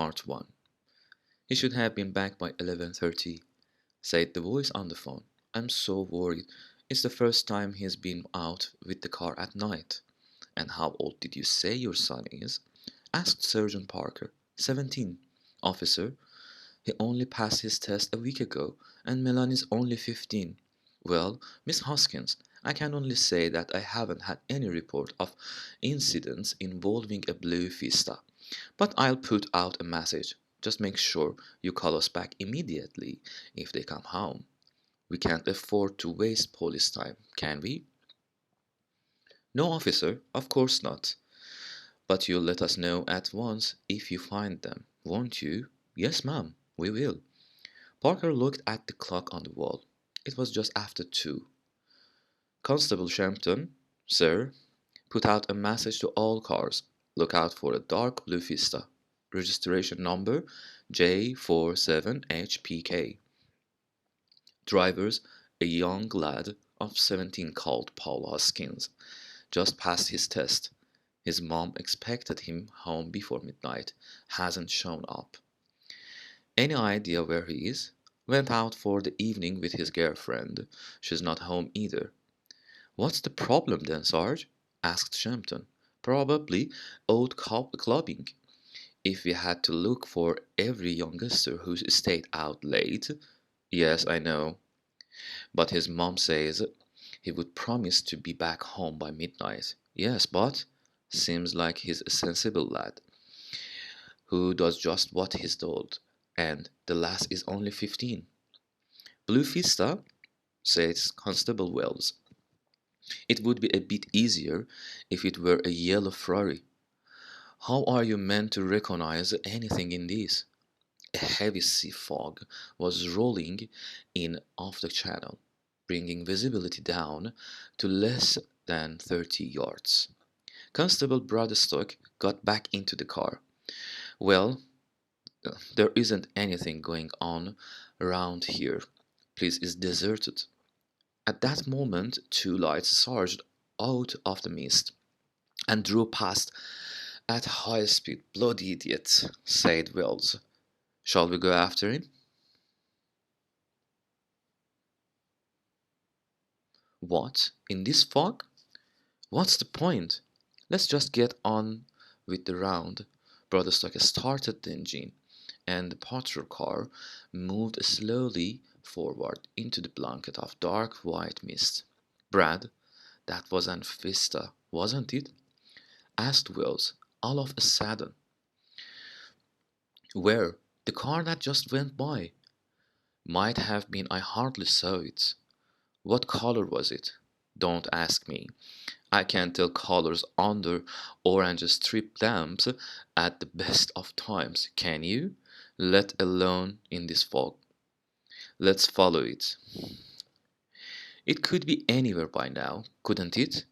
Part 1. He should have been back by 11:30, said the voice on the phone. I'm so worried. It's the first time he's been out with the car at night. And how old did you say your son is? Asked Sergeant Parker. 17. Officer, he only passed his test a week ago, and Melanie's only 15. Well, Miss Hoskins, I can only say that I haven't had any report of incidents involving a blue Fiesta. But I'll put out a message. Just make sure you call us back immediately if they come home. We can't afford to waste police time, can we? No, officer, of course not. But you'll let us know at once if you find them, won't you? Yes, ma'am, we will. Parker looked at the clock on the wall. It was just after 2. Constable Shampton, sir, put out a message to all cars. Look out for a dark blue Fiesta. Registration number J47HPK. Drivers, a young lad of 17 called Paul Hoskins. Just passed his test. His mom expected him home before midnight. Hasn't shown up. Any idea where he is? Went out for the evening with his girlfriend. She's not home either. What's the problem then, Sarge? Asked Shampton. Probably old clubbing. If we had to look for every youngster who stayed out late. Yes, I know. But his mom says he would promise to be back home by midnight. Yes, but seems like he's a sensible lad who does just what he's told. And the lass is only 15. Blue Fiesta, says Constable Wells. It would be a bit easier if it were a yellow Ferrari. How are you meant to recognize anything in this? A heavy sea fog was rolling in off the channel, bringing visibility down to less than 30 yards. Constable Broadstock got back into the car. Well, there isn't anything going on around here. Place is deserted. At that moment, 2 lights surged out of the mist and drove past at high speed. Bloody idiot, said Wells. Shall we go after him? What? In this fog? What's the point? Let's just get on with the round. Broadstock started the engine, and the patrol car moved slowly forward into the blanket of dark white mist. Brad, that was an Fiesta, wasn't it? Asked Wells, all of a sudden. Where? The car that just went by. Might have been, I hardly saw it. What color was it? Don't ask me. I can't tell colors under orange strip lamps at the best of times, can you? Let alone in this fog. Let's follow it. It could be anywhere by now, couldn't it?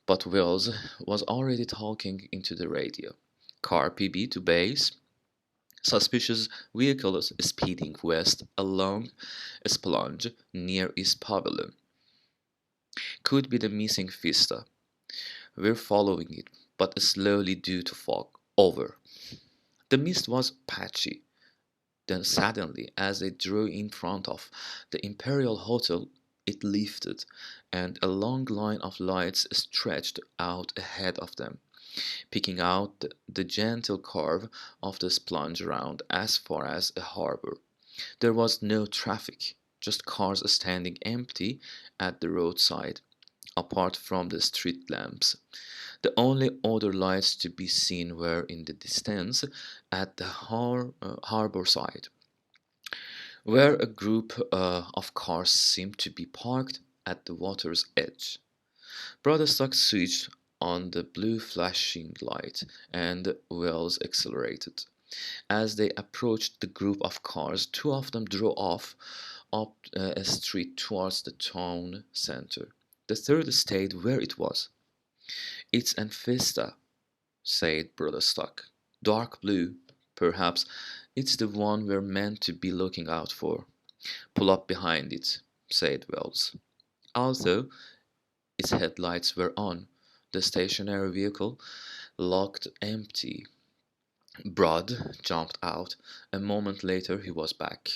But Wells was already talking into the radio. Car PB to base. Suspicious vehicles speeding west along Splunge near East Pavilion. Could be the missing Fiesta. We're following it, but slowly due to fog. Over. The mist was patchy. Then suddenly, as they drew in front of the Imperial Hotel, it lifted, and a long line of lights stretched out ahead of them, picking out the gentle curve of the splunge round as far as a harbor. There was no traffic, just cars standing empty at the roadside, apart from the street lamps. The only other lights to be seen were in the distance at the harbor side, where a group of cars seemed to be parked at the water's edge. Broadstock switched on the blue flashing light, and Wells accelerated. As they approached the group of cars, 2 of them drove off up a street towards the town center. The third stayed where it was. It's an Fiesta, said Broadstock. Dark blue. Perhaps it's the one we're meant to be looking out for. Pull up behind it, said Wells. Although its headlights were on, the stationary vehicle looked empty. Brad jumped out. A moment later, he was back.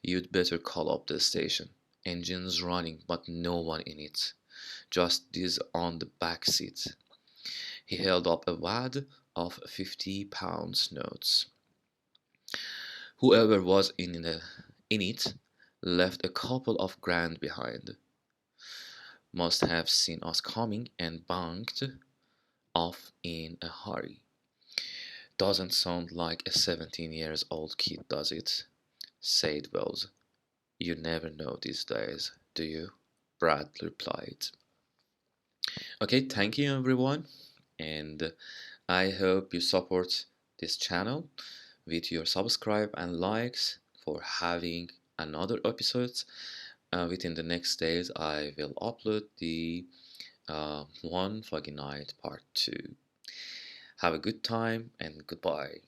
You'd better call up the station. Engines running, but no one in it. Just this on the back seat. He held up a wad of 50 pounds notes. Whoever was in it left a couple of grand behind. Must have seen us coming and banked off in a hurry. Doesn't sound like a 17 years old kid, does it? Said Wells. You never know these days, do you? Brad replied. Okay, thank you everyone, and I hope you support this channel with your subscribe and likes for having another episodes. Within the next days, I will upload the one Foggy Night part 2. Have a good time and goodbye.